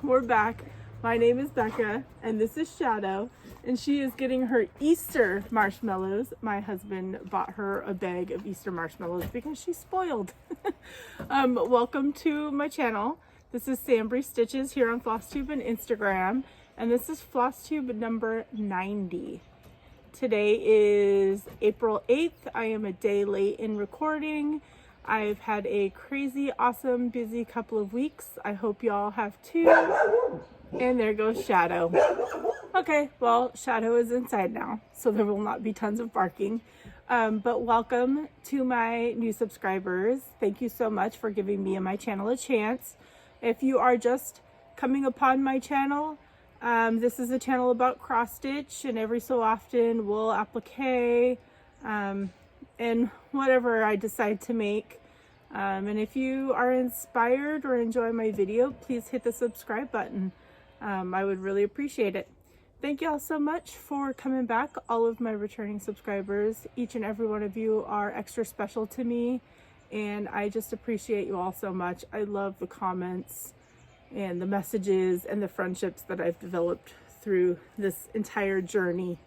we're back. My name is Becca, and this is Shadow, and she is getting her Easter marshmallows. My husband bought her a bag of Easter marshmallows because she's spoiled. Welcome to my channel. This is SamBrie Stitches here on Flosstube and Instagram, and this is Flosstube number 90. Today is April 8th. I am a day late in recording. I've had a crazy, awesome, busy couple of weeks. I hope y'all have too. And there goes Shadow. Okay, well, Shadow is inside now, so there will not be tons of barking. But welcome to my new subscribers. Thank you so much for giving me and my channel a chance. If you are just coming upon my channel, this is a channel about cross stitch, and every so often we'll applique and whatever I decide to make. And if you are inspired or enjoy my video, please hit the subscribe button. I would really appreciate it. Thank you all so much for coming back, all of my returning subscribers. Each and every one of you are extra special to me, and I just appreciate you all so much. I love the comments and the messages and the friendships that I've developed through this entire journey.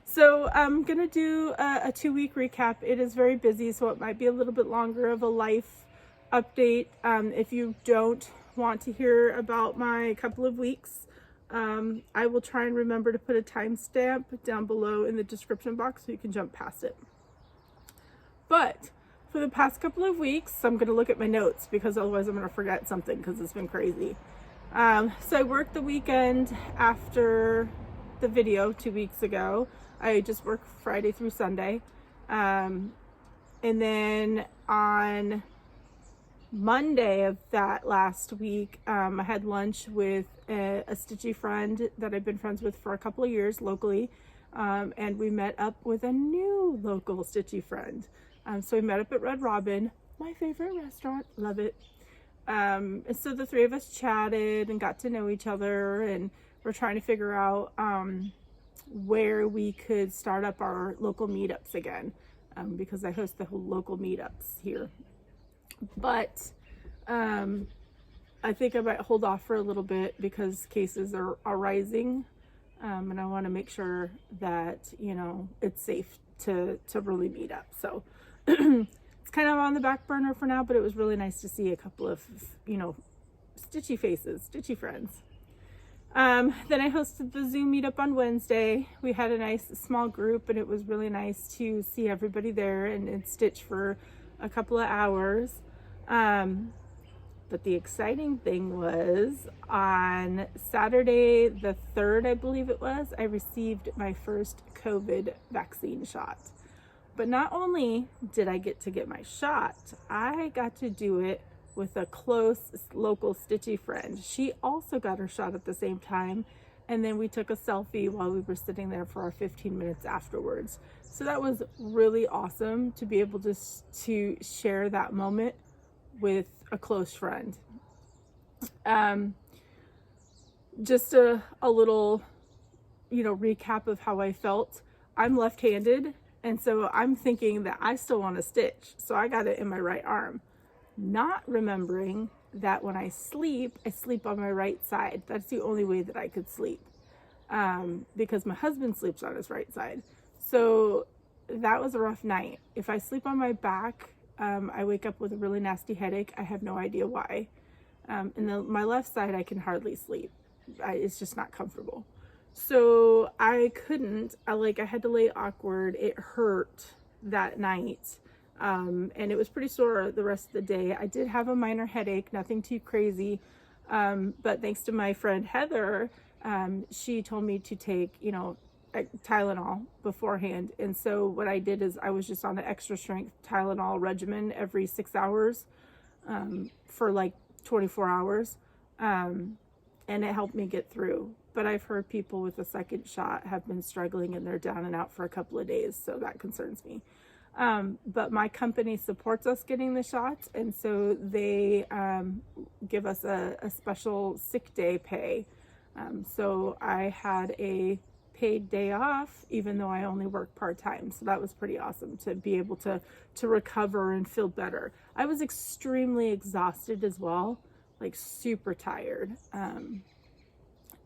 So I'm gonna do a 2-week recap. It is very busy, so it might be a little bit longer of a life update. If you don't want to hear about my couple of weeks, I will try and remember to put a timestamp down below in the description box so you can jump past it. But for the past couple of weeks, I'm gonna look at my notes because otherwise I'm gonna forget something because it's been crazy. So I worked the weekend after the video 2 weeks ago. I just worked Friday through Sunday. And then on Monday of that last week, I had lunch with a stitchy friend that I've been friends with for a couple of years locally. And we met up with a new local stitchy friend. So we met up at Red Robin, my favorite restaurant, love it. And so the three of us chatted and got to know each other, and we're trying to figure out where we could start up our local meetups again, because I host the whole local meetups here. But I think I might hold off for a little bit because cases are rising, and I want to make sure that, you know, it's safe to really meet up. So it's kind of on the back burner for now, but it was really nice to see a couple of, you know, stitchy faces, stitchy friends. Then I hosted the Zoom meetup on Wednesday. We had a nice small group, and it was really nice to see everybody there and stitch for a couple of hours. But the exciting thing was on Saturday the 3rd, I believe it was, I received my first COVID vaccine shot. But not only did I get to get my shot, I got to do it with a close local stitchy friend. She also got her shot at the same time, and then we took a selfie while we were sitting there for our 15 minutes afterwards. So that was really awesome to be able to share that moment with a close friend. Just a little, you know, recap of how I felt. I'm left-handed, and so I'm thinking that I still want to stitch, so I got it in my right arm, not remembering that when I sleep on my right side. That's the only way that I could sleep, because my husband sleeps on his right side. So that was a rough night. If I sleep on my back, I wake up with a really nasty headache. I have no idea why. And my left side, I can hardly sleep. It's just not comfortable. So I couldn't, I had to lay awkward. It hurt that night. And it was pretty sore the rest of the day. I did have a minor headache, nothing too crazy. But thanks to my friend Heather, she told me to take, you know, Tylenol beforehand. And so what I did is I was just on an extra strength Tylenol regimen every 6 hours, for like 24 hours. And it helped me get through. But I've heard people with a second shot have been struggling and they're down and out for a couple of days. So that concerns me. But my company supports us getting the shots, and so they give us a special sick day pay. So I had a paid day off, even though I only work part-time. So that was pretty awesome to be able to recover and feel better. I was extremely exhausted as well, like super tired. And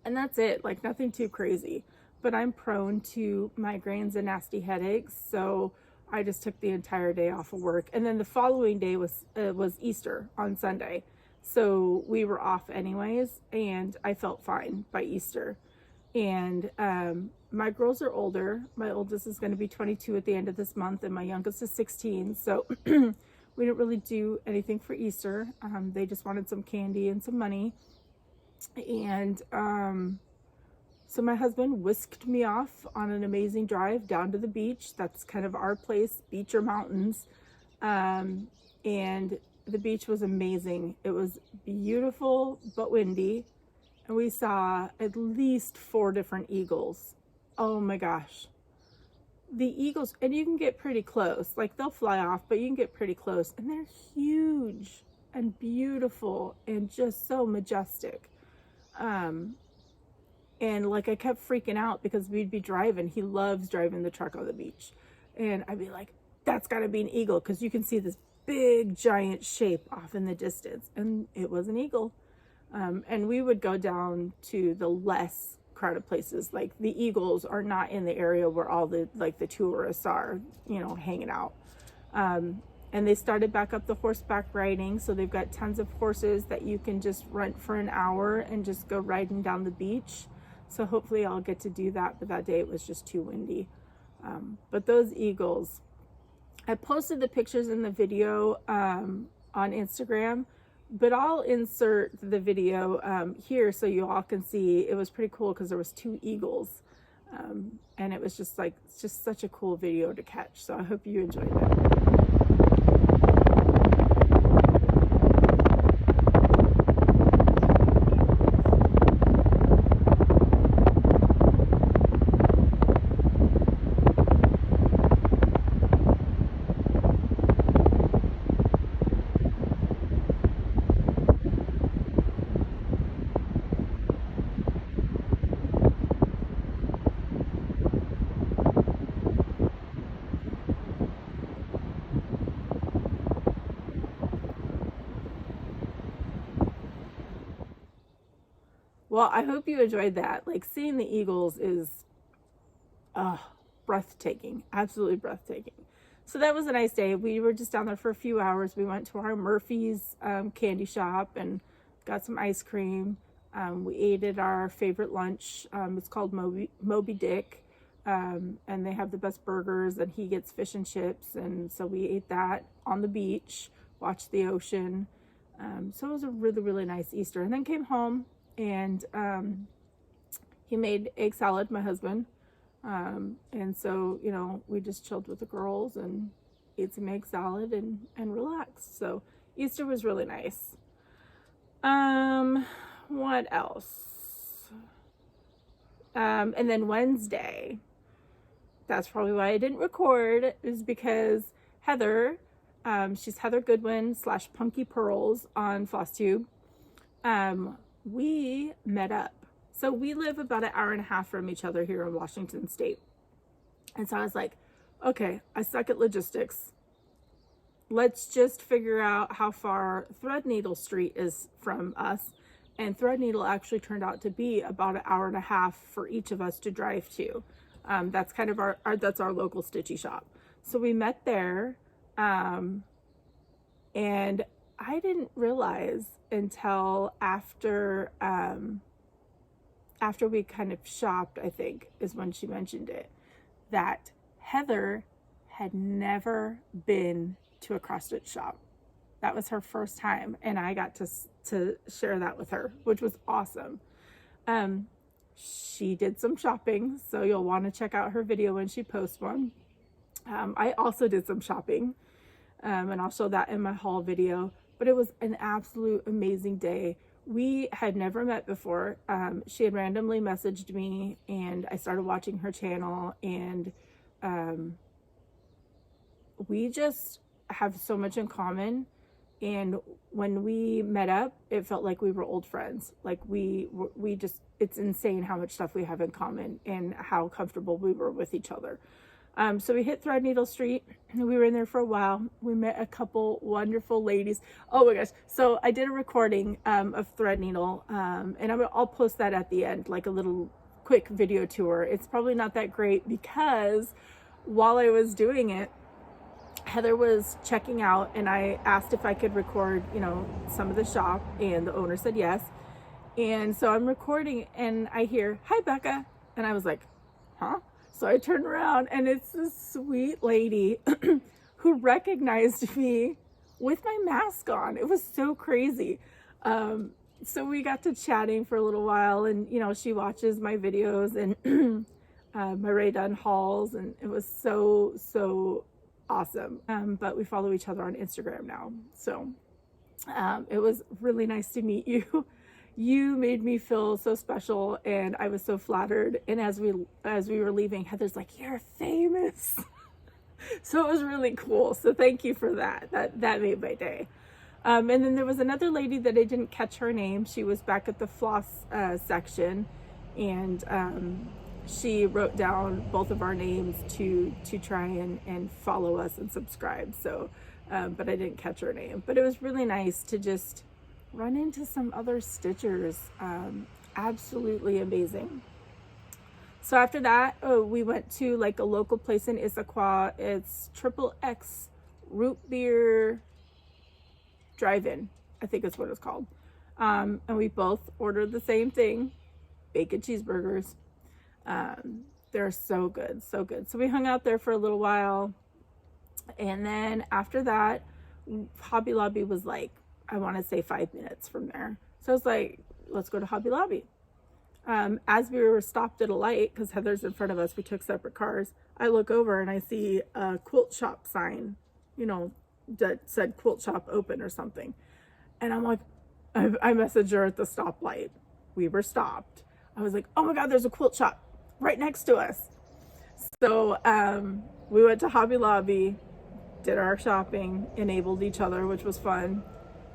that's it, like nothing too crazy. But I'm prone to migraines and nasty headaches, so I just took the entire day off of work. And then the following day was Easter on Sunday. So we were off anyways, and I felt fine by Easter. And my girls are older. My oldest is going to be 22 at the end of this month, and my youngest is 16. So we didn't really do anything for Easter. They just wanted some candy and some money. And so my husband whisked me off on an amazing drive down to the beach. That's kind of our place, beach or mountains. And the beach was amazing. It was beautiful but windy. And we saw at least 4 different eagles. Oh my gosh. The eagles, and you can get pretty close. Like they'll fly off, but you can get pretty close. And they're huge and beautiful and just so majestic. And like I kept freaking out because we'd be driving. He loves driving the truck on the beach. And I'd be like, that's gotta be an eagle, because you can see this big giant shape off in the distance. And it was an eagle. And we would go down to the less crowded places. Like the eagles are not in the area where all the tourists are, you know, hanging out. And they started back up the horseback riding. So they've got tons of horses that you can just rent for an hour and just go riding down the beach. So hopefully I'll get to do that. But that day it was just too windy. But those eagles, I posted the pictures in the video on Instagram, but I'll insert the video here so you all can see. It was pretty cool because there was 2 eagles. And it was just like, it's just such a cool video to catch. So I hope you enjoyed it. Well, I hope you enjoyed that. Like seeing the eagles is breathtaking, absolutely breathtaking. So that was a nice day. We were just down there for a few hours. We went to our Murphy's candy shop and got some ice cream. We ate at our favorite lunch. It's called Moby Dick. And they have the best burgers, and he gets fish and chips. And so we ate that on the beach, watched the ocean. So it was a really, really nice Easter. And then came home. And he made egg salad, my husband. And so, you know, we just chilled with the girls and ate some egg salad and relaxed. So Easter was really nice. What else? And then Wednesday, that's probably why I didn't record, is because Heather, she's Heather Goodwin / Punkypurls on Flosstube. We met up. So we live about an hour and a half from each other here in Washington State. And so I was like, okay, I suck at logistics. Let's just figure out how far Threadneedle Street is from us. And Threadneedle actually turned out to be about an hour and a half for each of us to drive to. That's kind of that's our local stitchy shop. So we met there. And I didn't realize until after we kind of shopped, I think is when she mentioned it, that Heather had never been to a cross stitch shop. That was her first time, and I got to share that with her, which was awesome. She did some shopping, so you'll want to check out her video when she posts one. I also did some shopping, and I'll show that in my haul video. But it was an absolute amazing day. We had never met before. She had randomly messaged me, and I started watching her channel, and we just have so much in common. And when we met up, it felt like we were old friends. Like we just, it's insane how much stuff we have in common and how comfortable we were with each other. So we hit Threadneedle Street. We were in there for a while. We met a couple wonderful ladies. Oh my gosh. So I did a recording of Threadneedle, and I'll post that at the end, like a little quick video tour. It's probably not that great because while I was doing it, Heather was checking out, and I asked if I could record, you know, some of the shop, and the owner said yes. And so I'm recording, and I hear, "Hi, Becca." And I was like, huh? So I turned around, and it's this sweet lady who recognized me with my mask on. It was so crazy. So we got to chatting for a little while, and, you know, she watches my videos and my Rae Dunn hauls, and it was so awesome. But we follow each other on Instagram now. So it was really nice to meet you. You made me feel so special, and I was so flattered. And as we were leaving, Heather's like, "You're famous." So it was really cool. So thank you for that. That made my day. And then there was another lady that I didn't catch her name. She was back at the floss section, and she wrote down both of our names to try and follow us and subscribe. So, but I didn't catch her name. But it was really nice to just run into some other stitchers. Absolutely amazing. So after that, we went to like a local place in Issaquah. It's XXX Root Beer Drive-In, I think is what it's called. And we both ordered the same thing, bacon cheeseburgers. They're so good, so good. So we hung out there for a little while, and then after that, Hobby Lobby was like, I want to say 5 minutes from there. So I was like, let's go to Hobby Lobby. As we were stopped at a light, because Heather's in front of us, we took separate cars. I look over and I see a quilt shop sign, you know, that said quilt shop open or something. And I'm like, I messaged her at the stoplight. We were stopped. I was like, oh my God, there's a quilt shop right next to us. So we went to Hobby Lobby, did our shopping, enabled each other, which was fun.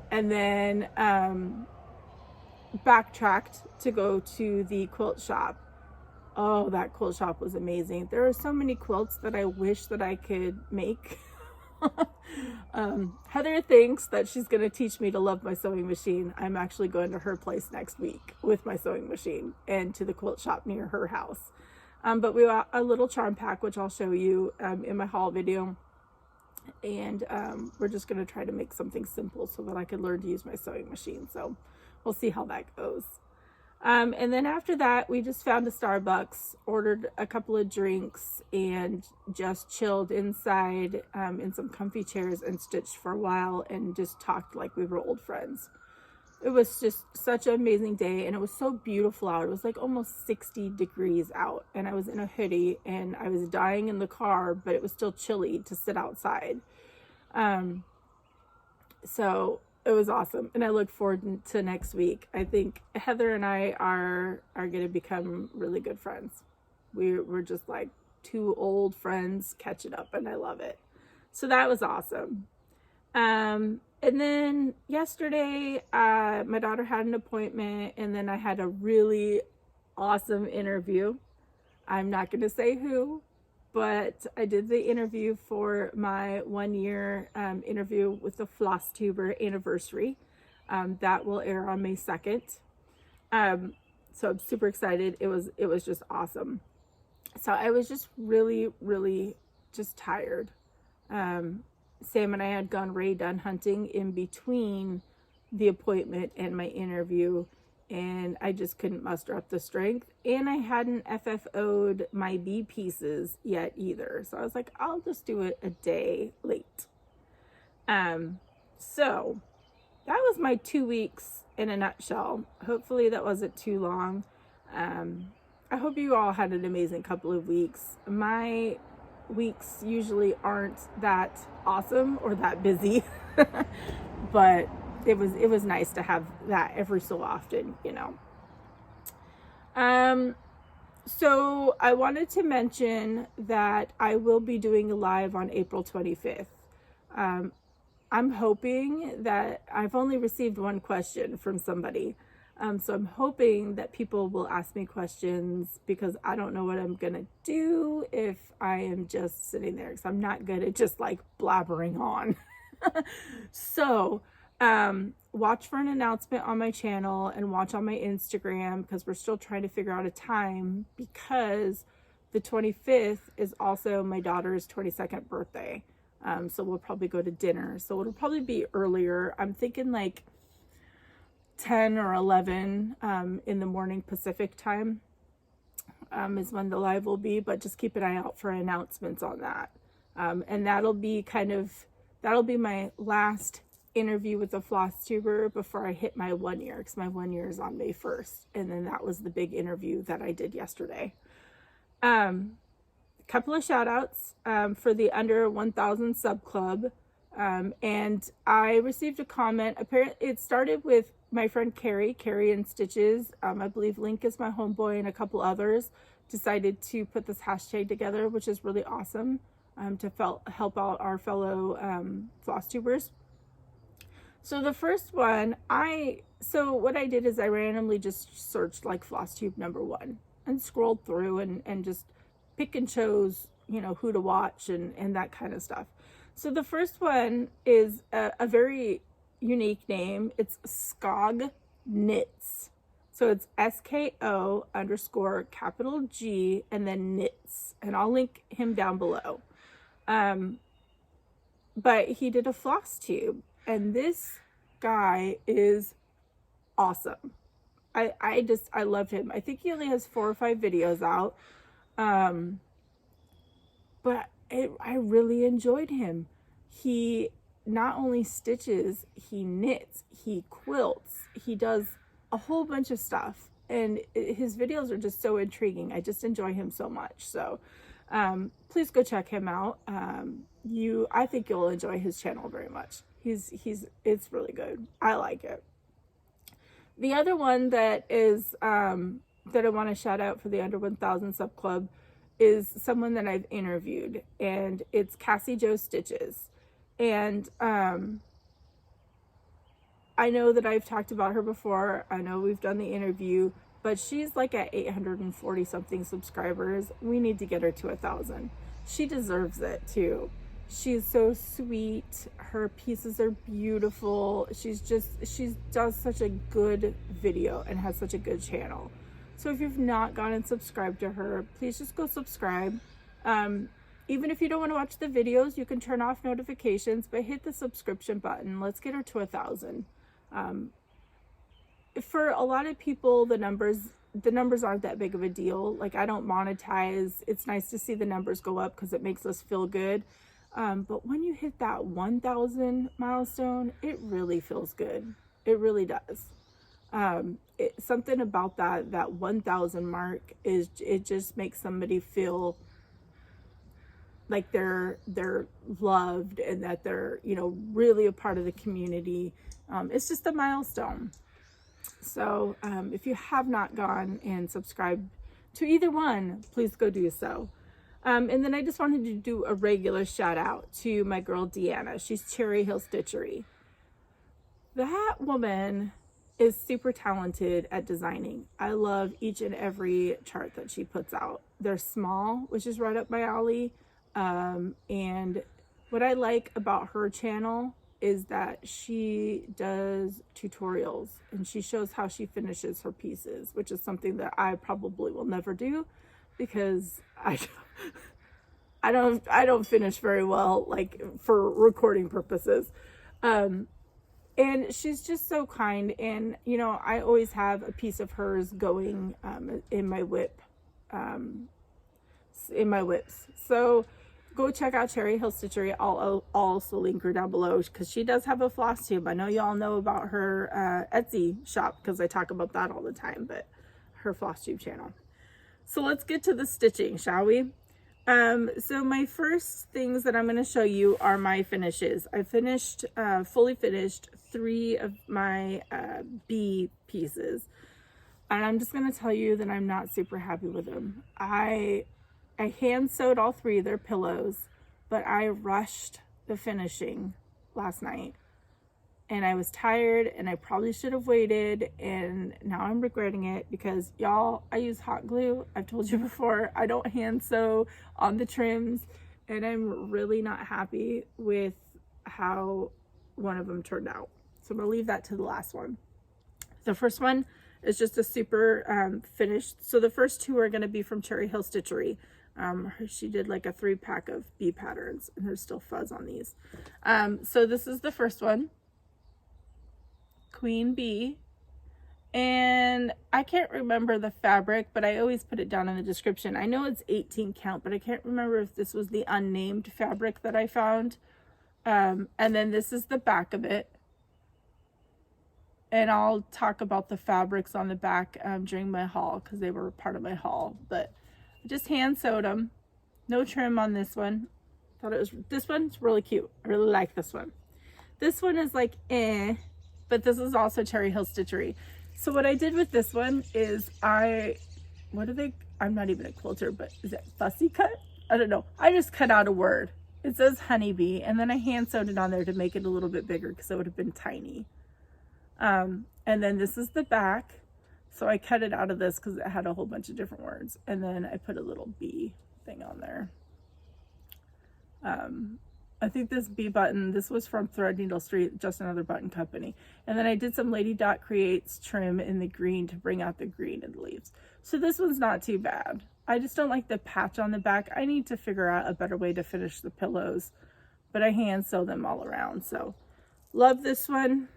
And then backtracked to go to the quilt shop. Oh, that quilt shop was amazing. There are so many quilts that I wish that I could make. Heather thinks that she's going to teach me to love my sewing machine. I'm actually going to her place next week with my sewing machine and to the quilt shop near her house. But we got a little charm pack, which I'll show you in my haul video. And we're just going to try to make something simple so that I can learn to use my sewing machine. So we'll see how that goes. And then after that, we just found a Starbucks, ordered a couple of drinks, and just chilled inside in some comfy chairs and stitched for a while and just talked like we were old friends. It was just such an amazing day, and it was so beautiful out. It was like almost 60 degrees out, and I was in a hoodie, and I was dying in the car, but it was still chilly to sit outside. So it was awesome, and I look forward to next week. I think Heather and I are going to become really good friends. We're just like two old friends catching up, and I love it. So that was awesome. And then yesterday, my daughter had an appointment, and then I had a really awesome interview. I'm not going to say who, but I did the interview for my 1-year interview with the Flosstuber anniversary. That will air on May 2nd. So I'm super excited. It was just awesome. So I was just really just tired. Sam and I had gone Rae Dunn hunting in between the appointment and my interview, and I just couldn't muster up the strength, and I hadn't FFO'd my bee pieces yet either. So I was like, I'll just do it a day late. So that was my 2 weeks in a nutshell. Hopefully that wasn't too long. I hope you all had an amazing couple of weeks. My weeks usually aren't that awesome or that busy, but it was nice to have that every so often, you know. So I wanted to mention that I will be doing a live on April 25th. I'm hoping that I've only received one question from somebody. So I'm hoping that people will ask me questions, because I don't know what I'm gonna do if I am just sitting there, because I'm not good at just like blabbering on. So watch for an announcement on my channel and watch on my Instagram, because we're still trying to figure out a time, because the 25th is also my daughter's 22nd birthday. So we'll probably go to dinner. So it'll probably be earlier. I'm thinking like 10 or 11 in the morning Pacific time is when the live will be, but just keep an eye out for announcements on that. And that'll be my last interview with the Flosstuber before I hit my 1 year, because my 1 year is on May 1st. And then that was the big interview that I did yesterday. Couple of shout outs for the under 1,000 sub club. And I received a comment. Apparently it started with my friend Carrie and Stitches. I believe Link is my homeboy, and a couple others decided to put this hashtag together, which is really awesome, to help out our fellow Flosstubers. So the first one, so what I did is I randomly just searched like Flosstube #1 and scrolled through and just pick and chose, you know, who to watch and that kind of stuff. So the first one is a very unique name. It's Skog Knits. So it's SKO_G and then knits. And I'll link him down below. But he did a floss tube, and this guy is awesome. I loved him. I think he only has 4 or 5 videos out. But I really enjoyed him. He not only stitches, he knits, he quilts, he does a whole bunch of stuff, and his videos are just so intriguing. I just enjoy him so much. So please go check him out. I think you'll enjoy his channel very much. It's really good. I like it. The other one that is that I want to shout out for the under 1,000 sub club is someone that I've interviewed, and it's Cassy Jo Stitches. And I know that I've talked about her before. I know we've done the interview, but she's like at 840 something subscribers. We need to get her to 1,000. She deserves it too. She's so sweet. Her pieces are beautiful. She does such a good video and has such a good channel. So if you've not gone and subscribed to her, please just go subscribe. Even if you don't want to watch the videos, you can turn off notifications, but hit the subscription button. Let's get her to 1,000. For a lot of people, the numbers aren't that big of a deal. Like, I don't monetize. It's nice to see the numbers go up because it makes us feel good. But when you hit that 1,000 milestone, it really feels good. It really does. Something about that 1,000 mark it just makes somebody feel like they're loved, and that they're, you know, really a part of the community. It's just a milestone. So if you have not gone and subscribed to either one, please go do so. And then I just wanted to do a regular shout out to my girl Deanna. She's Cherry Hill Stitchery. That woman is super talented at designing. I love each and every chart that she puts out. They're small, which is right up my alley. And what I like about her channel is that she does tutorials, and she shows how she finishes her pieces, which is something that I probably will never do, because I don't finish very well, like for recording purposes. And she's just so kind. And, you know, I always have a piece of hers going in my whip, in my whips. So go check out Cherry Hill Stitchery. I'll also link her down below, because she does have a floss tube. I know y'all know about her Etsy shop, because I talk about that all the time, but her floss tube channel. So let's get to the stitching, shall we? So my first things that I'm going to show you are my finishes. I finished, fully finished 3 of my B pieces. And I'm just going to tell you that I'm not super happy with them. I hand sewed all 3 of their pillows, but I rushed the finishing last night. and I was tired, and I probably should have waited, and now I'm regretting it because y'all, I use hot glue. I've told you before, I don't hand sew on the trims, and I'm really not happy with how one of them turned out. So I'm gonna leave that to the last one. The first one is just a super finished. So the first two are gonna be from Cherry Hill Stitchery. She did like a 3-pack of bee patterns, and there's still fuzz on these. So this is the first one, Queen Bee, and I can't remember the fabric, but I always put it down in the description. I know it's 18 count, but I can't remember if this was the unnamed fabric that I found. And then this is the back of it, and I'll talk about the fabrics on the back during my haul because they were part of my haul. But I just hand sewed them, no trim on this one. Thought it was, this one's really cute. I really like this one. This one is like but this is also Cherry Hill Stitchery. So what I did with this one is I'm not even a quilter, but is it fussy cut? I don't know. I just cut out a word. It says honeybee, and then I hand sewed it on there to make it a little bit bigger because it would have been tiny. And then this is the back. So I cut it out of this because it had a whole bunch of different words. And then I put a little bee thing on there. I think this bee button, this was from Threadneedle Street, just another button company. And then I did some Lady Dot Creates trim in the green to bring out the green in the leaves. So this one's not too bad. I just don't like the patch on the back. I need to figure out a better way to finish the pillows, but I hand sew them all around. So love this one.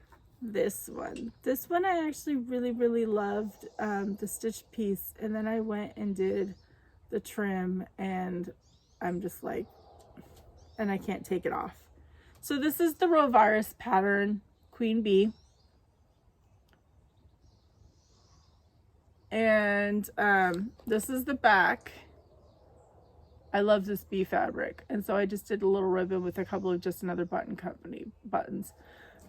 This one I actually really loved the stitch piece, and then I went and did the trim, and I'm just like, and I can't take it off. So this is the Rovaris pattern, Queen Bee, and this is the back. I love this bee fabric, and so I just did a little ribbon with a couple of just another button company buttons.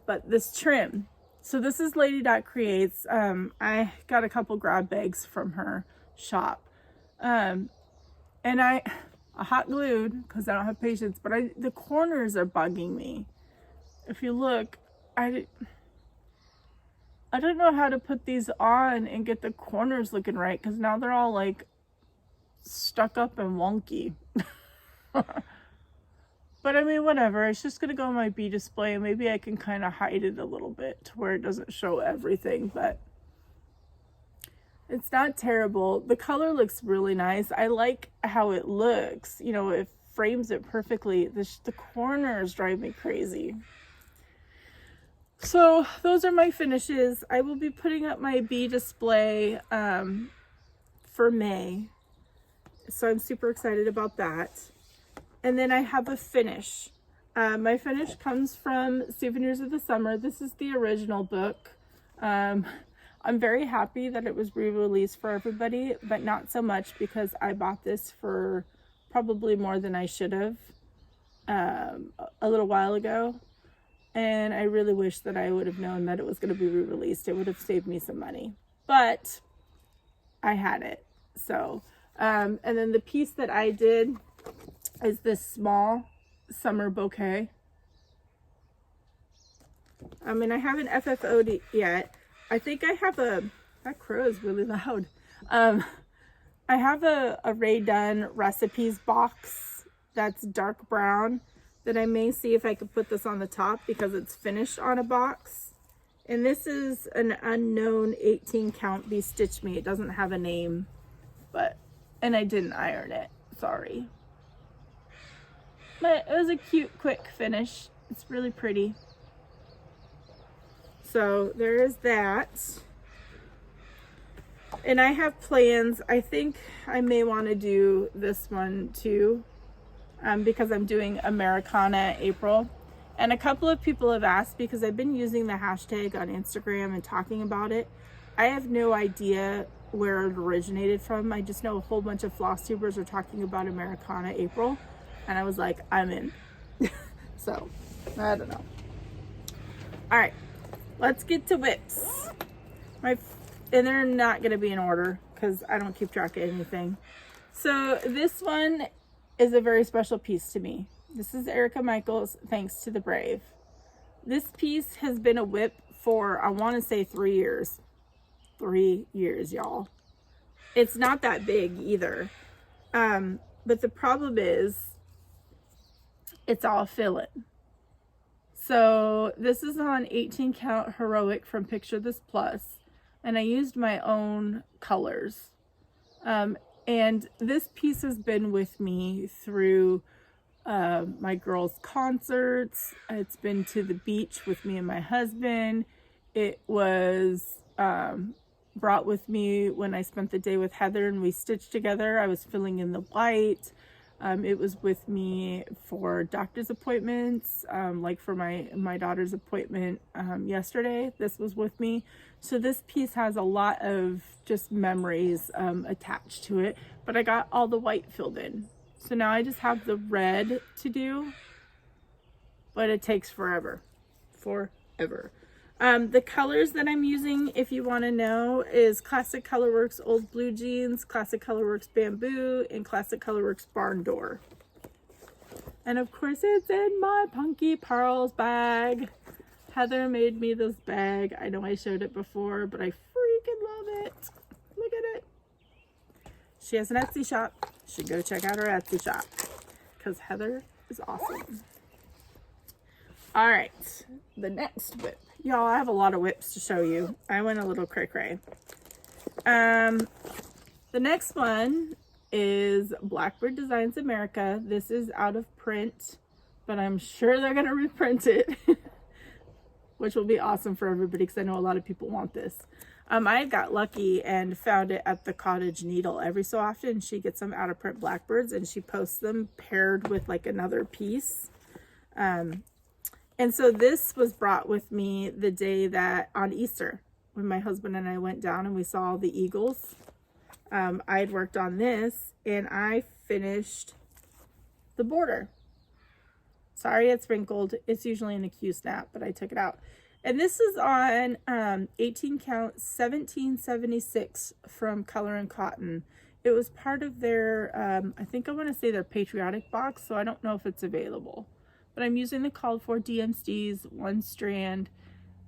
But this trim, so this is Lady Dot Creates. I got a couple grab bags from her shop, and I hot glued because I don't have patience, but the corners are bugging me. If you look, I don't know how to put these on and get the corners looking right, because now they're all like stuck up and wonky. But I mean, whatever, it's just gonna go on my bee display, and maybe I can kind of hide it a little bit to where it doesn't show everything, but it's not terrible. The color looks really nice. I like how it looks, you know, it frames it perfectly. The corners drive me crazy. So those are my finishes. I will be putting up my bee display for May, so I'm super excited about that. And then I have a finish. My finish comes from Souvenirs of the Summer. This is the original book. I'm very happy that it was re-released for everybody, but not so much because I bought this for probably more than I should have a little while ago. And I really wish that I would have known that it was going to be re-released. It would have saved me some money, but I had it. So, and then the piece that I did is this small summer bouquet. I mean, I haven't FFO'd it yet. I think I have that crow is really loud. I have a Rae Dunn recipes box that's dark brown that I may see if I could put this on the top because it's finished on a box. And this is an unknown 18 count BeStitchMe. It doesn't have a name, and I didn't iron it, sorry. But it was a cute, quick finish. It's really pretty. So there is that. And I have plans. I think I may want to do this one too, because I'm doing Americana April. And a couple of people have asked, because I've been using the hashtag on Instagram and talking about it. I have no idea where it originated from. I just know a whole bunch of Flosstubers are talking about Americana April. And I was like, I'm in. So, I don't know. All right, let's get to whips. And they're not going to be in order because I don't keep track of anything. So this one is a very special piece to me. This is Erica Michaels, Thanks to the Brave. This piece has been a whip for, I want to say 3 years. 3 years, y'all. It's not that big either. But the problem is it's all fill-in. So this is on 18 count heroic from Picture This Plus, and I used my own colors. And this piece has been with me through my girls' concerts. It's been to the beach with me and my husband. It was brought with me when I spent the day with Heather and we stitched together. I was filling in the white. It was with me for doctor's appointments, like for my daughter's appointment yesterday. This was with me. So this piece has a lot of just memories attached to it, but I got all the white filled in. So now I just have the red to do, but it takes forever. The colors that I'm using, if you want to know, is Classic Colorworks Old Blue Jeans, Classic Colorworks Bamboo, and Classic Colorworks Barn Door. And of course it's in my Punkypurls bag. Heather made me this bag. I know I showed it before, but I freaking love it. Look at it. She has an Etsy shop. You should go check out her Etsy shop because Heather is awesome. All right, the next whip. Y'all, I have a lot of whips to show you. I went a little cray-cray. The next one is Blackbird Designs America. This is out of print, but I'm sure they're going to reprint it, which will be awesome for everybody because I know a lot of people want this. I got lucky and found it at the Cottage Needle. Every so often, she gets some out of print Blackbirds and she posts them paired with like another piece. And so this was brought with me the day that on Easter, when my husband and I went down and we saw all the eagles. I had worked on this and I finished the border. Sorry, it's wrinkled. It's usually in a Q snap, but I took it out. And this is on 18 count 1776 from Color and Cotton. It was part of their, I think I want to say their Patriotic box, so I don't know if it's available. But I'm using the called for DMCs, 1 strand.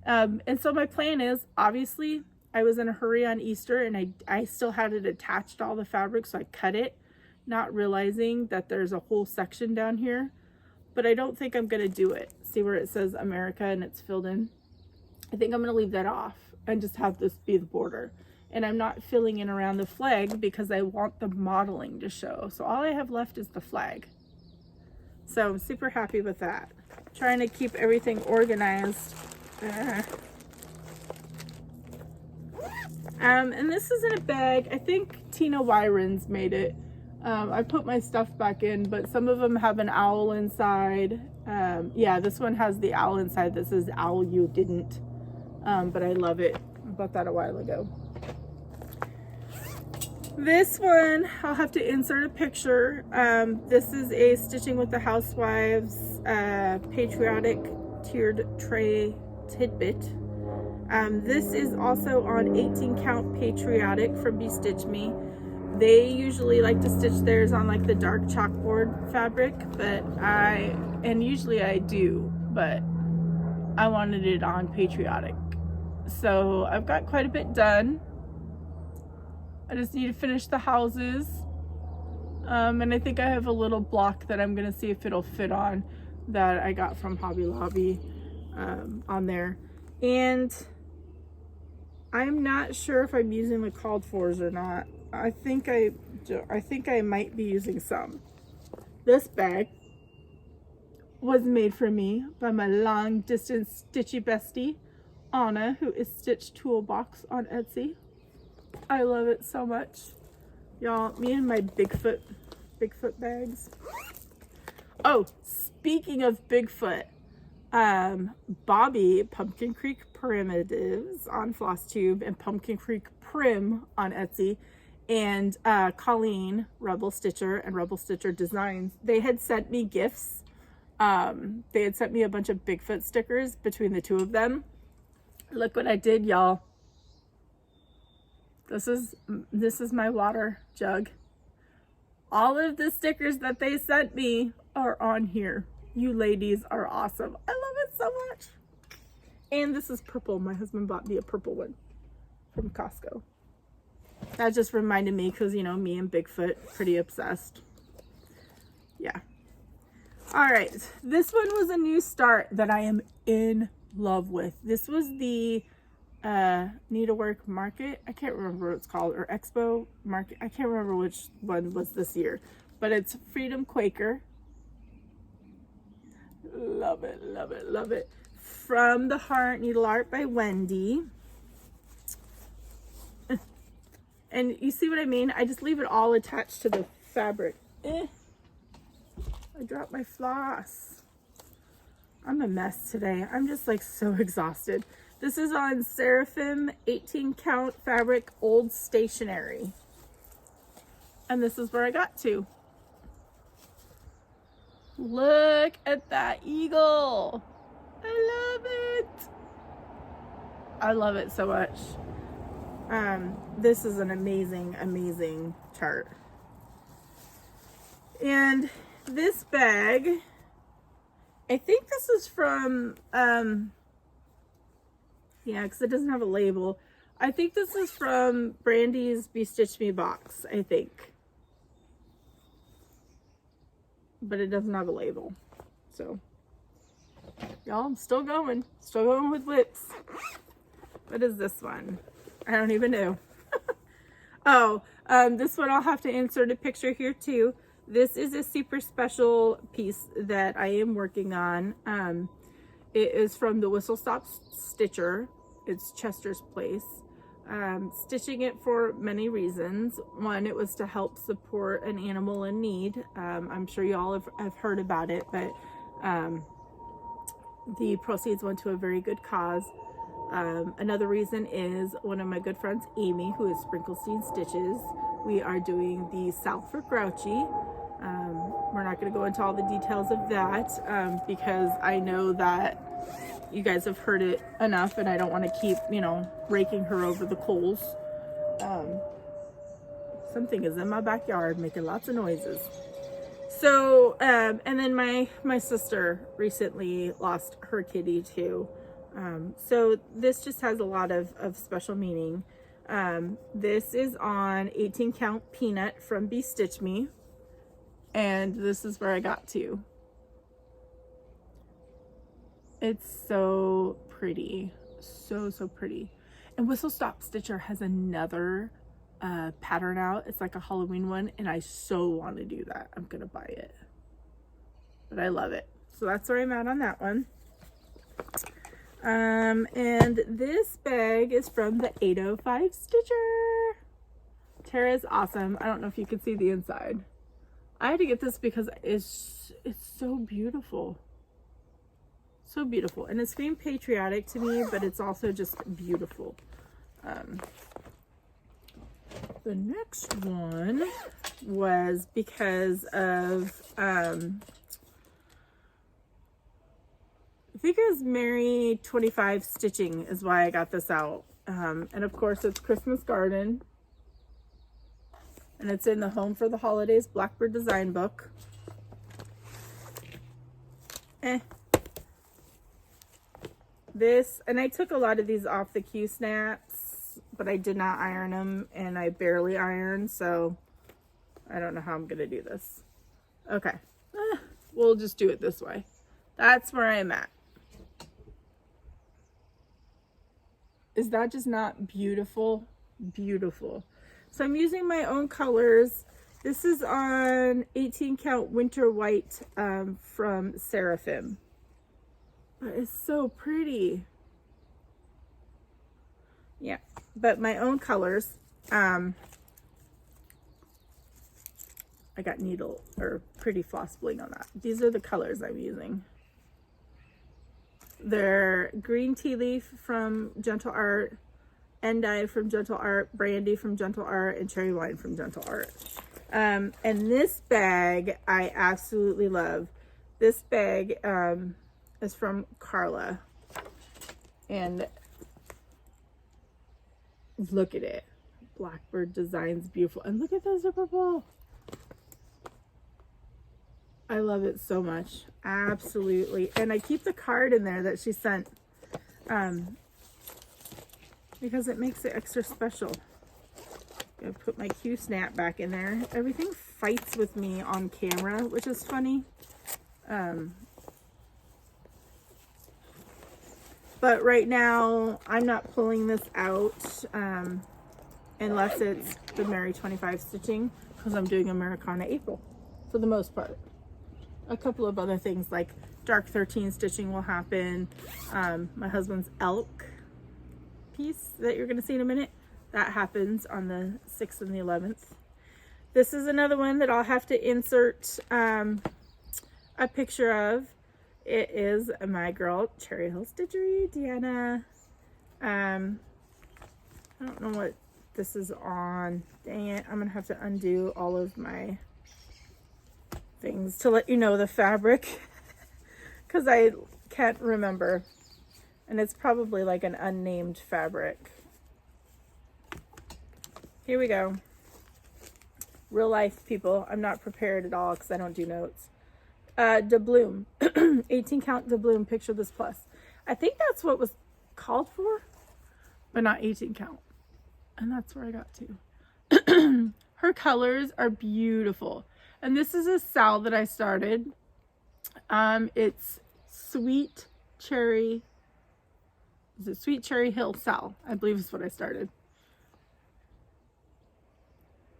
And so my plan is, obviously, I was in a hurry on Easter and I still had it attached to all the fabric, so I cut it, not realizing that there's a whole section down here. But I don't think I'm going to do it. See where it says America and it's filled in? I think I'm going to leave that off and just have this be the border. And I'm not filling in around the flag because I want the modeling to show. So all I have left is the flag. So I'm super happy with that. Trying to keep everything organized. And this is in a bag. I think Tina Wyron's made it. I put my stuff back in, but some of them have an owl inside. Yeah, this one has the owl inside that says owl you didn't. But I love it. I bought that a while ago. This one, I'll have to insert a picture. This is a Stitching with the Housewives Patriotic tiered tray tidbit. This is also on 18 count Patriotic from BeStitchMe. They usually like to stitch theirs on like the dark chalkboard fabric, but usually I do, but I wanted it on Patriotic. So I've got quite a bit done. I just need to finish the houses. And I think I have a little block that I'm going to see if it'll fit on that I got from Hobby Lobby on there. And I'm not sure if I'm using the called fors or not. I think I might be using some. This bag was made for me by my long distance stitchy bestie, Anna, who is StitchToolBox on Etsy. I love it so much. Y'all, me and my Bigfoot bags. Oh, speaking of Bigfoot, Bobby, Pumpkin Creek Primitives on Flosstube and Pumpkin Creek Prim on Etsy, and Colleen, Rebel Stitcher and Rebel Stitcher Designs, they had sent me gifts. They had sent me a bunch of Bigfoot stickers between the two of them. Look what I did, y'all. This is my water jug. All of the stickers that they sent me are on here. You ladies are awesome. I love it so much. And this is purple. My husband bought me a purple one from Costco. That just reminded me because, you know, me and Bigfoot, pretty obsessed. Yeah. All right. This one was a new start that I am in love with. This was the Needlework Market. I can't remember what it's called. Or Expo Market. I can't remember which one was this year. But it's Freedom Quaker. Love it, love it, love it. From the Heart Needle Art by Wendy. And you see what I mean? I just leave it all attached to the fabric. I dropped my floss. I'm a mess today. I'm just like so exhausted. This is on Seraphim 18 count fabric old stationery. And this is where I got to. Look at that eagle. I love it. I love it so much. This is an amazing, amazing chart. And this bag, I think this is from, yeah, because it doesn't have a label. I think this is from Brandy's BeStitchMe box, I think. But it doesn't have a label. So, y'all, I'm still going with whips. What is this one? I don't even know. Oh, this one I'll have to insert a picture here too. This is a super special piece that I am working on. It is from the Whistlestop Stitcher. It's Chester's Place. Stitching it for many reasons. One, it was to help support an animal in need. I'm sure you all have heard about it, but the proceeds went to a very good cause. Another reason is one of my good friends, Amy, who is Sprinklestein Stitches. We are doing the South for Grouchy. We're not going to go into all the details of that because I know that you guys have heard it enough and I don't want to keep, you know, raking her over the coals. Something is in my backyard making lots of noises. So, and then my sister recently lost her kitty too. So this just has a lot of special meaning. This is on 18 count Peanut from BeStitchMe. And this is where I got to. It's so pretty. So pretty. And Whistlestop Stitcher has another pattern out. It's like a Halloween one. And I so want to do that. I'm going to buy it. But I love it. So that's where I'm at on that one. And this bag is from the 805 Stitcher. Tara's awesome. I don't know if you can see the inside. I had to get this because it's so beautiful. So beautiful. And it's screamed patriotic to me, but it's also just beautiful. The next one was because of, I think it was Mary 25 Stitching is why I got this out. And of course it's Christmas Garden. And it's in the Home for the Holidays Blackbird design book. This, and I took a lot of these off the Q snaps, but I did not iron them and I barely ironed, so I don't know how I'm gonna do this. Okay, we'll just do it this way. That's where I'm at. Is that just not beautiful? Beautiful. So I'm using my own colors. This is on 18 count Winter White from Seraphim. But it's so pretty. Yeah, but my own colors. I got needle or pretty floss bling on that. These are the colors I'm using. They're Green Tea Leaf from Gentle Art, Endive from Gentle Art, Brandy from Gentle Art, and Cherry Wine from Gentle Art. And this bag I absolutely love. This bag is from Carla. And look at it. Blackbird designs beautiful. And look at the zipper ball. I love it so much. Absolutely. And I keep the card in there that she sent. because it makes it extra special. Gonna put my Q snap back in there. Everything fights with me on camera, which is funny. But right now I'm not pulling this out unless it's the Merry 25 stitching, because I'm doing Americana April for the most part. A couple of other things like dark 13 stitching will happen. My husband's elk piece that you're going to see in a minute, that happens on the 6th and the 11th. This is another one that I'll have to insert a picture of. It is my girl Cherry Hill Stitchery, Deanna. I don't know what this is on. Dang it, I'm gonna have to undo all of my things to let you know the fabric because I can't remember, and it's probably like an unnamed fabric. Here we go. Real life, people. I'm not prepared at all because I don't do notes. Doubloon, 18 count doubloon, picture this plus. I think that's what was called for, but not 18 count. And that's where I got to. Her colors are beautiful. And this is a sal that I started. It's Sweet Cherry. Is it Sweet Cherry Hill Sal? I believe is what I started.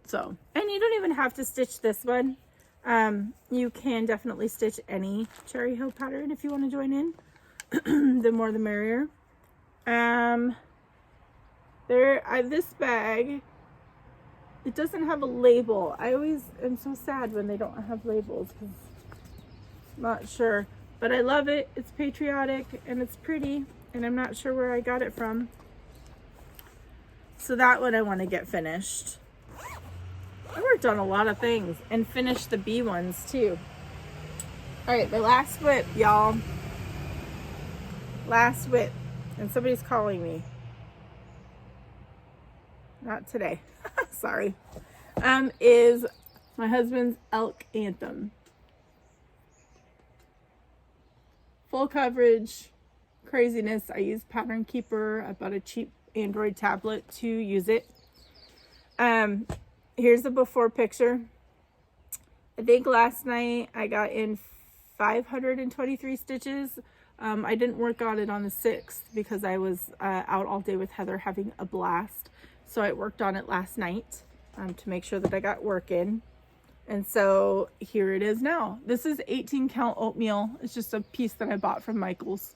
So, and you don't even have to stitch this one. You can definitely stitch any Cherry Hill pattern if you want to join in. The more the merrier. This bag, it doesn't have a label. I always am so sad when they don't have labels because I'm not sure. But I love it. It's patriotic and it's pretty, and I'm not sure where I got it from. So that one I want to get finished. I worked on a lot of things and finished the B ones too. All right, the last whip, y'all. Last whip. And somebody's calling me. Not today. Sorry. Is my husband's elk anthem. Full coverage, craziness. I use Pattern Keeper. I bought a cheap Android tablet to use it. Here's the before picture. I think last night I got in 523 stitches. I didn't work on it on the 6th because I was out all day with Heather having a blast. So I worked on it last night to make sure that I got work in. And so here it is now. This is 18 count oatmeal. It's just a piece that I bought from Michael's.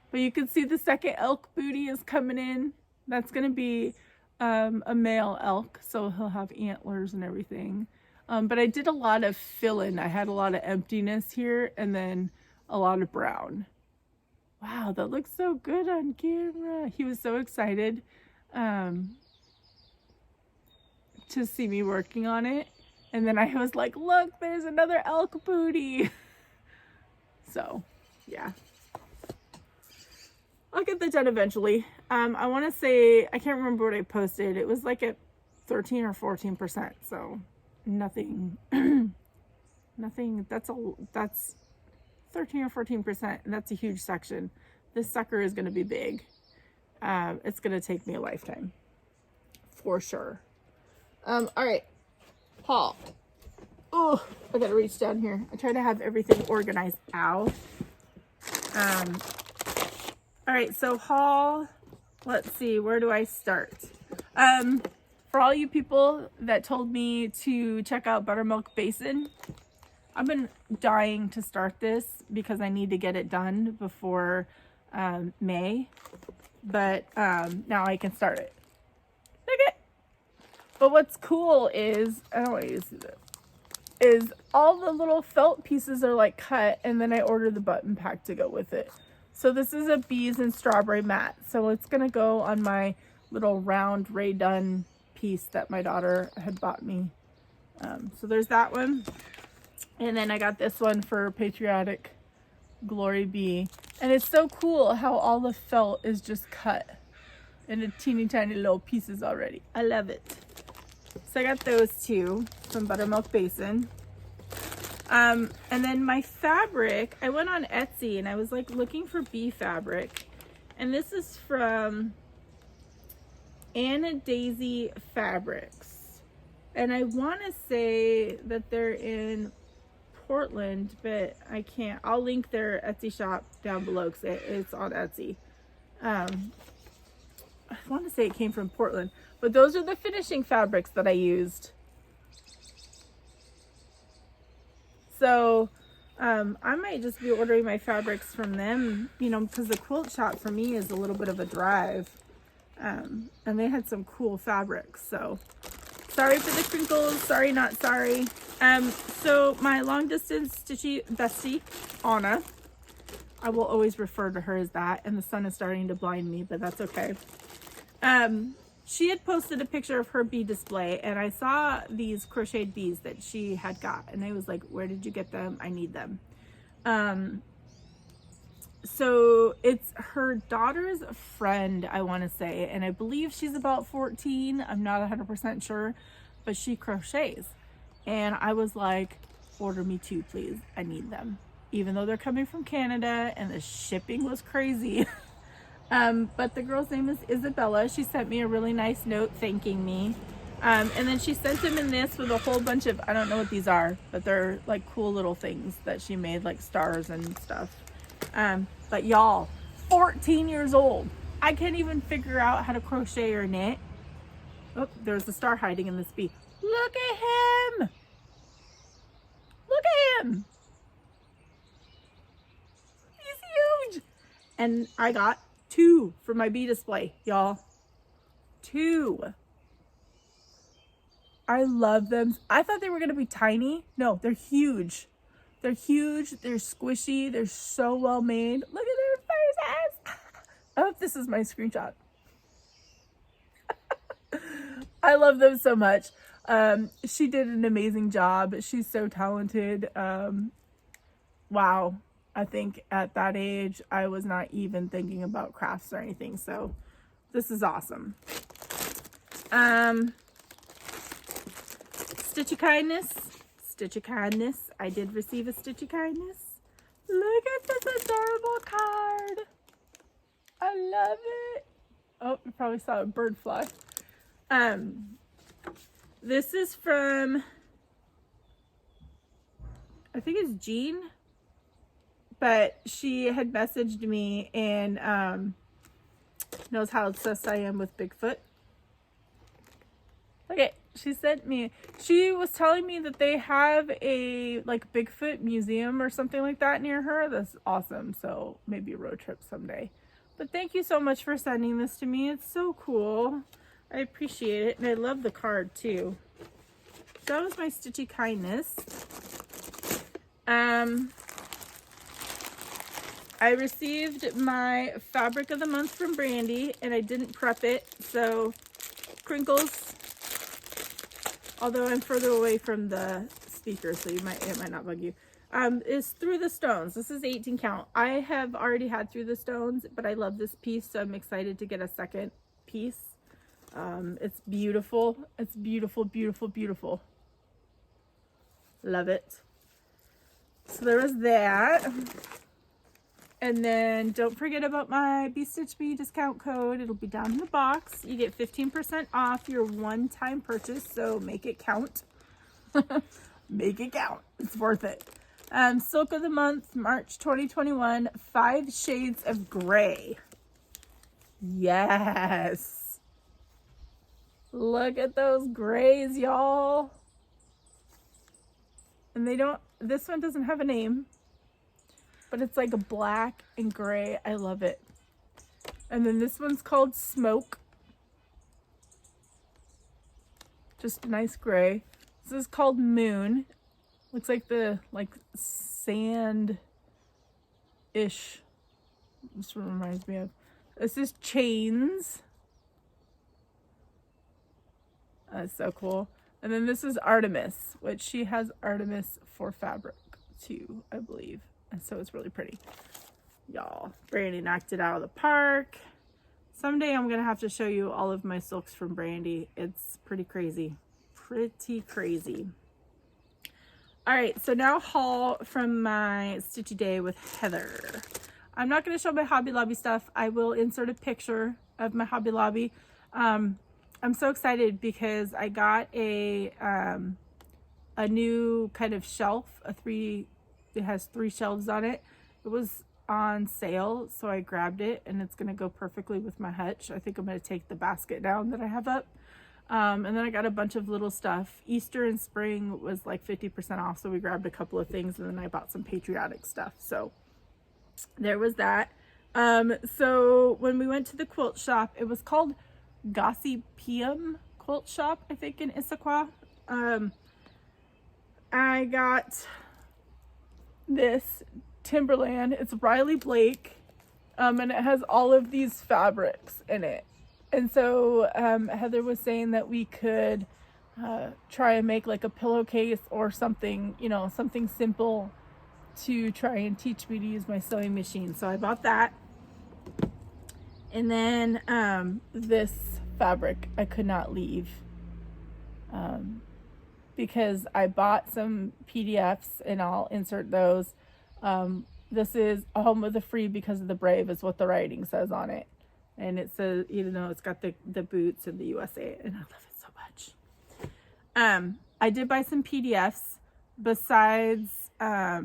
But you can see the second elk booty is coming in. That's going to be a male elk, so he'll have antlers and everything. But I did a lot of fill-in. I had a lot of emptiness here and then a lot of brown. Wow, that looks so good on camera. He was so excited to see me working on it. And then I was like, look, there's another elk booty. So, yeah. I'll get that done eventually. I want to say, I can't remember what I posted. It was like at 13 or 14%. So nothing, that's 13 or 14%. And that's a huge section. This sucker is going to be big. It's going to take me a lifetime for sure. All right, haul. Oh, I got to reach down here. I try to have everything organized out. All right, so haul, let's see, where do I start? For all you people that told me to check out Buttermilk Basin, I've been dying to start this because I need to get it done before May, but now I can start it. Okay. But what's cool is, I don't want you to see this, is all the little felt pieces are like cut, and then I ordered the button pack to go with it. So this is a bees and strawberry mat. So it's going to go on my little round Ray Dunn piece that my daughter had bought me. So there's that one. And then I got this one for Patriotic Glory Bee. And it's so cool how all the felt is just cut into teeny tiny little pieces already. I love it. So I got those two from Buttermilk Basin. And then my fabric, I went on Etsy and I was like looking for bee fabric, And this is from Annadaisyfabrics. And I want to say that they're in Portland, but I can't. I'll link their Etsy shop down below because it's on Etsy. I want to say it came from Portland, but those are the finishing fabrics that I used. So I might just be ordering my fabrics from them, you know, because the quilt shop for me is a little bit of a drive. And they had some cool fabrics. So sorry for the crinkles. Sorry, not sorry. So my long distance stitchy bestie, Anna, I will always refer to her as that. And the sun is starting to blind me, but that's okay. She had posted a picture of her bee display, and I saw these crocheted bees that she had got, and I was like, where did you get them? I need them. So it's her daughter's friend, I want to say, and I believe she's about 14. I'm not 100% sure, but she crochets. And I was like, order me 2, please. I need them. Even though they're coming from Canada and the shipping was crazy. But the girl's name is Isabella. She sent me a really nice note thanking me. And then she sent them in this with a whole bunch of, I don't know what these are, but they're like cool little things that she made, like stars and stuff. But y'all, 14 years old. I can't even figure out how to crochet or knit. Oh, there's a star hiding in this bee. Look at him. Look at him. He's huge. And I got 2 for my bee display, y'all. 2. I love them. I thought they were going to be tiny. No, they're huge. They're huge. They're squishy. They're so well made. Look at their faces. I hope this is my screenshot. I love them so much. She did an amazing job. She's so talented. Wow. I think at that age, I was not even thinking about crafts or anything. So this is awesome. Stitchy kindness. Stitchy kindness. I did receive a stitchy kindness. Look at this adorable card. I love it. Oh, you probably saw a bird fly. This is from, I think it's Jean. But she had messaged me and knows how obsessed I am with Bigfoot. Okay, she sent me, she was telling me that they have a like Bigfoot museum or something like that near her. That's awesome. So maybe a road trip someday. But thank you so much for sending this to me. It's so cool. I appreciate it. And I love the card too. So that was my stitchy kindness. I received my fabric of the month from Brandy, and I didn't prep it, so crinkles. Although I'm further away from the speaker, so it might not bug you. Is Through the Stones. This is 18 count. I have already had Through the Stones, but I love this piece, so I'm excited to get a second piece. It's beautiful. It's beautiful, beautiful, beautiful. Love it. So there was that. And then don't forget about my BeStitchMe discount code. It'll be down in the box. You get 15% off your one-time purchase, so make it count. Make it count. It's worth it. Silk of the Month, March 2021, 5 shades of gray. Yes. Look at those grays, y'all. And this one doesn't have a name. But it's like a black and gray. I love it. And then this one's called Smoke. Just a nice gray. This is called Moon. Looks like the sand-ish. This one reminds me of. This is Chains. That's so cool. And then this is Artemis, which she has Artemis for fabric too, I believe. And so it's really pretty. Y'all, Brandy knocked it out of the park. Someday I'm going to have to show you all of my silks from Brandy. It's pretty crazy. Pretty crazy. All right, so now haul from my Stitchy Day with Heather. I'm not going to show my Hobby Lobby stuff. I will insert a picture of my Hobby Lobby. I'm so excited because I got a new kind of shelf, it has 3 shelves on it. It was on sale, so I grabbed it, and it's going to go perfectly with my hutch. I think I'm going to take the basket down that I have up. And then I got a bunch of little stuff. Easter and spring was like 50% off, so we grabbed a couple of things, and then I bought some Patriotic stuff. So there was that. So when we went to the quilt shop, it was called Gossippium Quilt Shop, I think, in Issaquah. I got this Timberland. It's Riley Blake, and it has all of these fabrics in it. And so Heather was saying that we could try and make like a pillowcase or something, you know, something simple to try and teach me to use my sewing machine. So I bought that. And then this fabric I could not leave because I bought some PDFs, and I'll insert those. This is a Home of the Free because of the brave is what the writing says on it. And it says, you know, it's got the boots and the USA, and I love it so much. I did buy some PDFs besides, I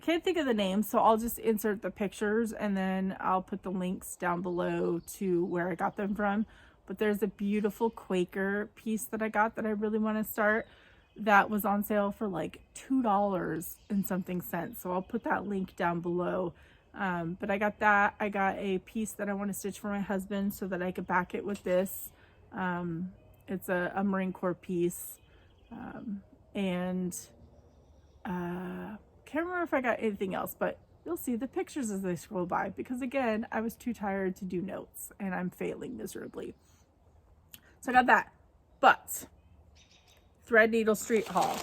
can't think of the names, so I'll just insert the pictures, and then I'll put the links down below to where I got them from. But there's a beautiful Quaker piece that I got that I really want to start that was on sale for like $2 and something cents. So I'll put that link down below. But I got that. I got a piece that I want to stitch for my husband so that I could back it with this. It's a Marine Corps piece. And can't remember if I got anything else, but you'll see the pictures as they scroll by, because again, I was too tired to do notes and I'm failing miserably. So I got that. But Threadneedle Street haul.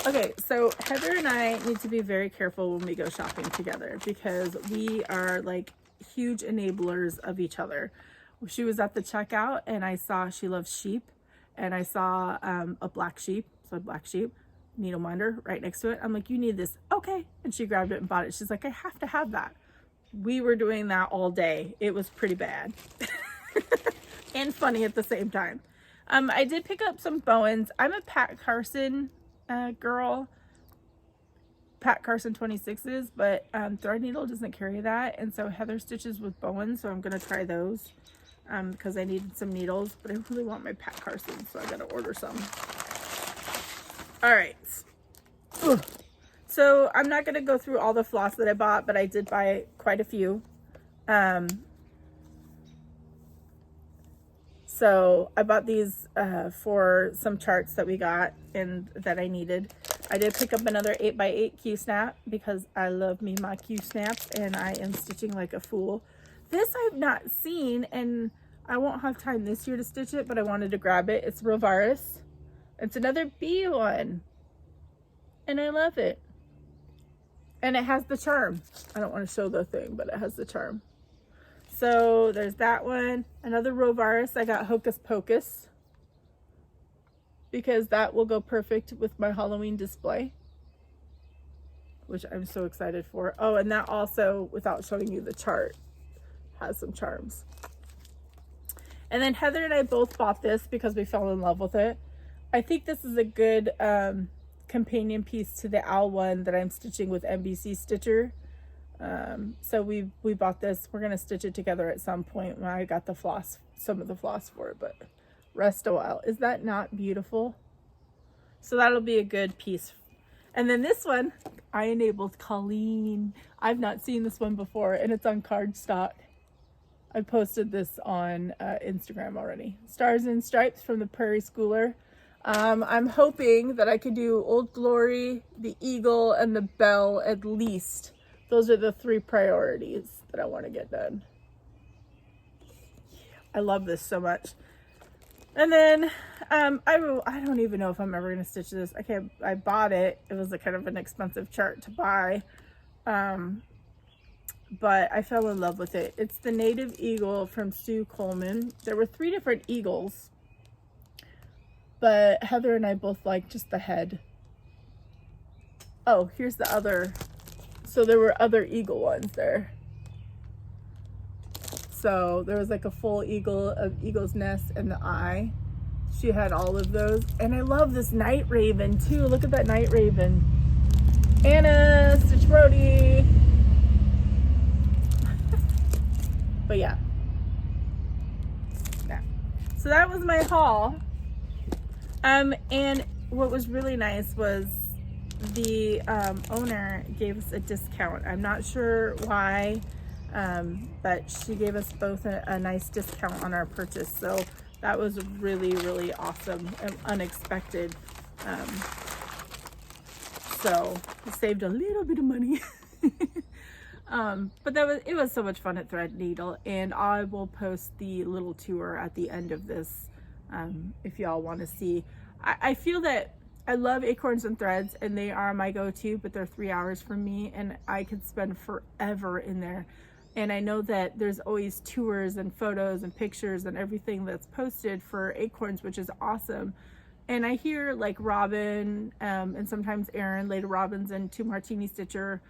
Okay, so Heather and I need to be very careful when we go shopping together because we are like huge enablers of each other. She was at the checkout and I saw she loves sheep, and I saw a black sheep, so a black sheep needle minder right next to it. I'm like, you need this. Okay. And she grabbed it and bought it. She's like, I have to have that. We were doing that all day. It was pretty bad and funny at the same time. I did pick up some Bowens. I'm a Pat Carson girl, Pat Carson 26s, but Threadneedle doesn't carry that, and so Heather stitches with Bowens, so I'm gonna try those because I needed some needles, but I really want my Pat Carson, so I gotta order some. All right. Ugh. So I'm not gonna go through all the floss that I bought, but I did buy quite a few. So I bought these for some charts that we got and that I needed. I did pick up another 8x8 Q-snap because I love me my Q-snaps, and I am stitching like a fool. This I've not seen, and I won't have time this year to stitch it, but I wanted to grab it. It's Rovaris. It's another bee one, and I love it. And it has the charm. I don't want to show the thing, but it has the charm. So there's that one. Another Rovaris. I got Hocus Pocus because that will go perfect with my Halloween display, which I'm so excited for. Oh, and that also, without showing you the chart, has some charms. And then Heather and I both bought this because we fell in love with it. I think this is a good companion piece to the owl one that I'm stitching with NBC Stitcher. So we bought this. We're gonna stitch it together at some point when I got the floss, some of the floss for it, but rest a while. Is that not beautiful? So that'll be a good piece. And then this one, I enabled Colleen. I've not seen this one before, and it's on cardstock. I posted this on Instagram already. Stars and Stripes from the Prairie Schooler. I'm hoping that I could do Old Glory, the Eagle, and the Bell at least. Those are the 3 priorities that I want to get done. I love this so much. And then I don't even know if I'm ever going to stitch this. I bought it. It was a kind of an expensive chart to buy. But I fell in love with it. It's the Native Eagle from Sue Coleman. There were 3 different eagles, but Heather and I both like just the head. Oh, here's the other So there were other eagle ones there. So there was like a full eagle of eagle's nest and the eye. She had all of those. And I love this night raven too. Look at that night raven. Anna, Stitch Brody. But yeah. So that was my haul. And what was really nice was the owner gave us a discount. I'm not sure why, but she gave us both a nice discount on our purchase. So that was really, really awesome and unexpected. So we saved a little bit of money. But it was so much fun at Threadneedle, and I will post the little tour at the end of this if y'all want to see. I feel that I love Acorns and Threads, and they are my go-to, but they're 3 hours for me, and I could spend forever in there. And I know that there's always tours and photos and pictures and everything that's posted for Acorns, which is awesome. And I hear like Robin and sometimes Erin, Lady Robbins, and Two Martini Stitcher,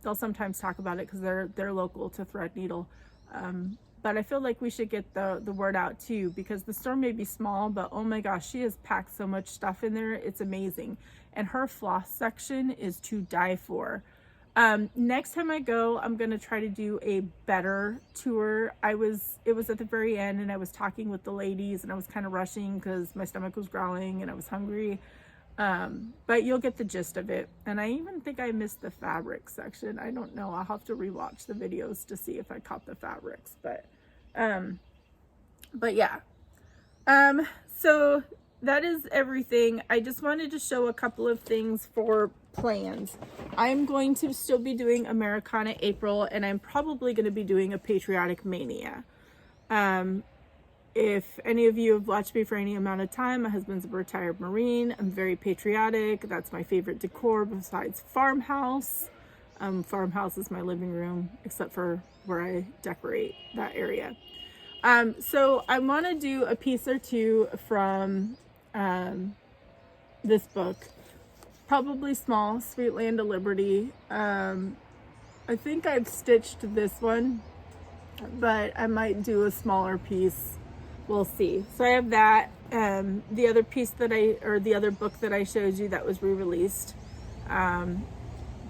they'll sometimes talk about it because they're local to Threadneedle. But I feel like we should get the word out too, because the store may be small, but oh my gosh, she has packed so much stuff in there. It's amazing. And her floss section is to die for. Next time I go, I'm going to try to do a better tour. It was at the very end, and I was talking with the ladies, and I was kind of rushing because my stomach was growling and I was hungry. But you'll get the gist of it. And I even think I missed the fabric section. I don't know. I'll have to rewatch the videos to see if I caught the fabrics, but yeah. So that is everything. I just wanted to show a couple of things for plans. I'm going to still be doing Americana April, and I'm probably going to be doing a Patriotic Mania. If any of you have watched me for any amount of time, my husband's a retired Marine. I'm very patriotic. That's my favorite decor besides farmhouse. Farmhouse is my living room, except for where I decorate that area. So I want to do a piece or two from this book. Probably small, Sweet Land of Liberty. I think I've stitched this one, but I might do a smaller piece. We'll see. So I have that. The other piece the other book that I showed you that was re-released.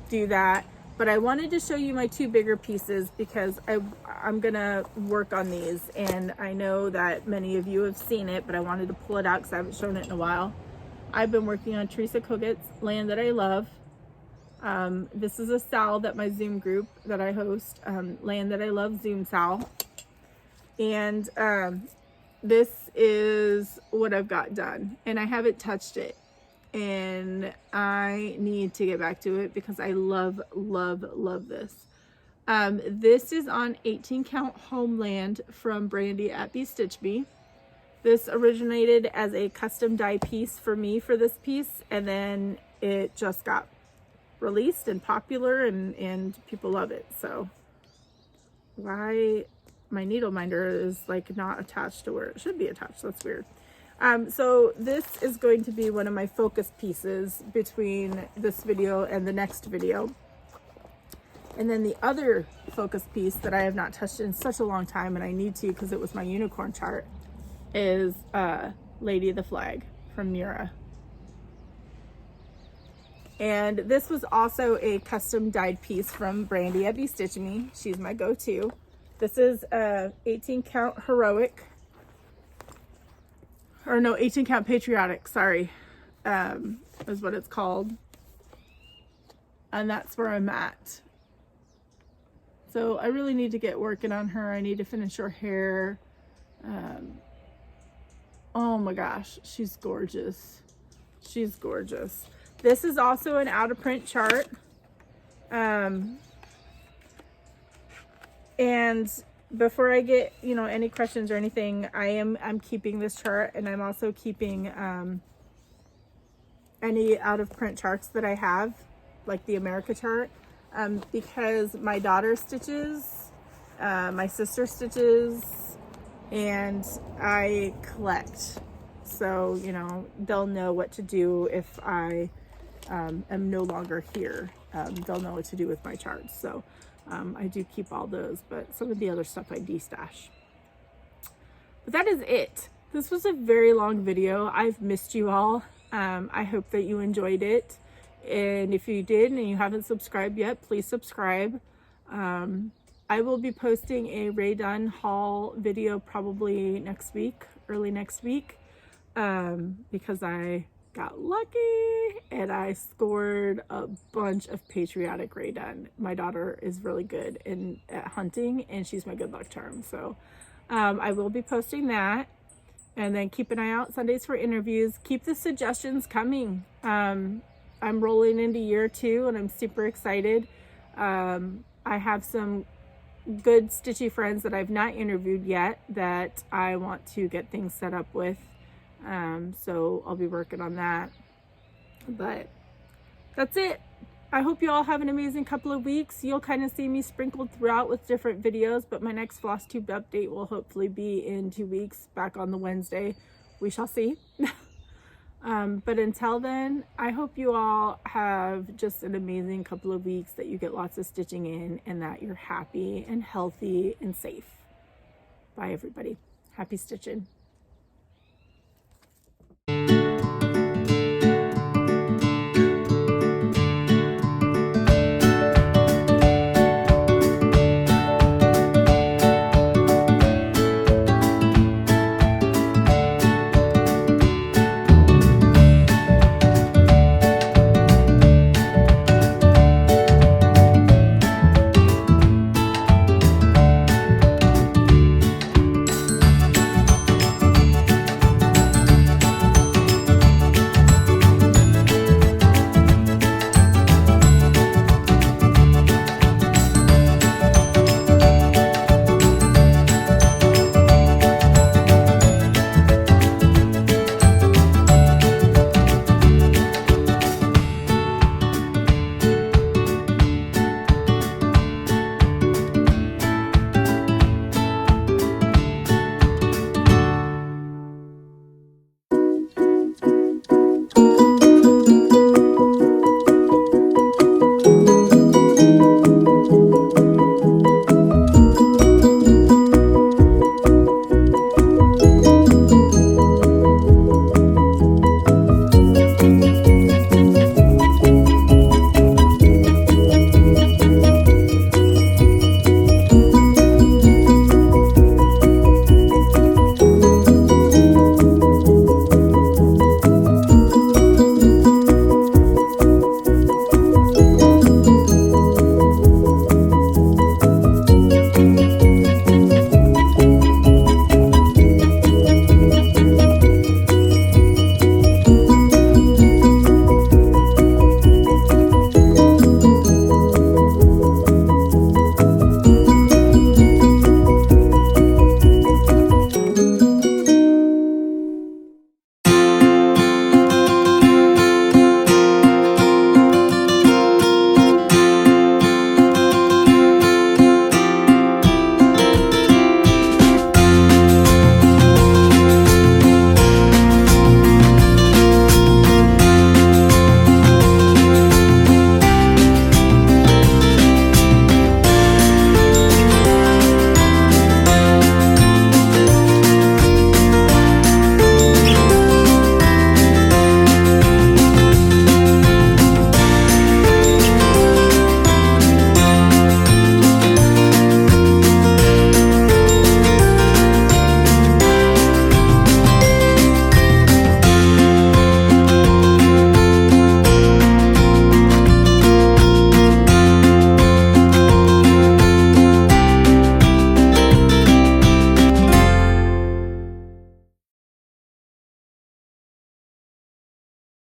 Do that. But I wanted to show you my two bigger pieces because I'm gonna work on these, and I know that many of you have seen it, but I wanted to pull it out because I haven't shown it in a while. I've been working on Teresa Coget's Land That I Love. This is a Sal that my Zoom group that I host, Land That I Love Zoom Sal. And this is what I've got done, and I haven't touched it, and I need to get back to it because I love, love, love this. This is on 18 count Homeland from Brandy at BeStitchMe. This originated as a custom die piece for me for this piece, and then it just got released and popular, and people love it. So why my needle minder is like not attached to where it should be attached? That's weird. So this is going to be one of my focus pieces between this video and the next video. And then the other focus piece that I have not touched in such a long time, and I need to because it was my unicorn chart, is Lady of the Flag from Mira. And this was also a custom dyed piece from Brandy at BeStitchMe. She's my go-to. This is 18 count Heroic, or no, 18 count Patriotic, sorry, is what it's called. And that's where I'm at. So I really need to get working on her. I need to finish her hair. Oh my gosh, she's gorgeous. She's gorgeous. This is also an out of print chart. And before I get, any questions or anything, I'm keeping this chart, and I'm also keeping any out of print charts that I have, like the America chart, because my daughter stitches, my sister stitches, and I collect. So, they'll know what to do if I am no longer here. They'll know what to do with my charts. So I do keep all those, but some of the other stuff I de-stash. But that is it. This was a very long video. I've missed you all. I hope that you enjoyed it. And if you did and you haven't subscribed yet, please subscribe. I will be posting a Rae Dunn haul video probably next week, early next week, because I got lucky and I scored a bunch of Patriotic Rae Dunn. My daughter is really good at hunting, and she's my good luck charm. So I will be posting that. And then keep an eye out Sundays for interviews. Keep the suggestions coming. I'm rolling into year 2 and I'm super excited. I have some good stitchy friends that I've not interviewed yet that I want to get things set up with. So I'll be working on that. But that's it. I hope you all have an amazing couple of weeks. You'll kind of see me sprinkled throughout with different videos, but my next Flosstube update will hopefully be in 2 weeks, back on the Wednesday. We shall see. But until then, I hope you all have just an amazing couple of weeks, that you get lots of stitching in, and that you're happy and healthy and safe. Bye, everybody. Happy stitching.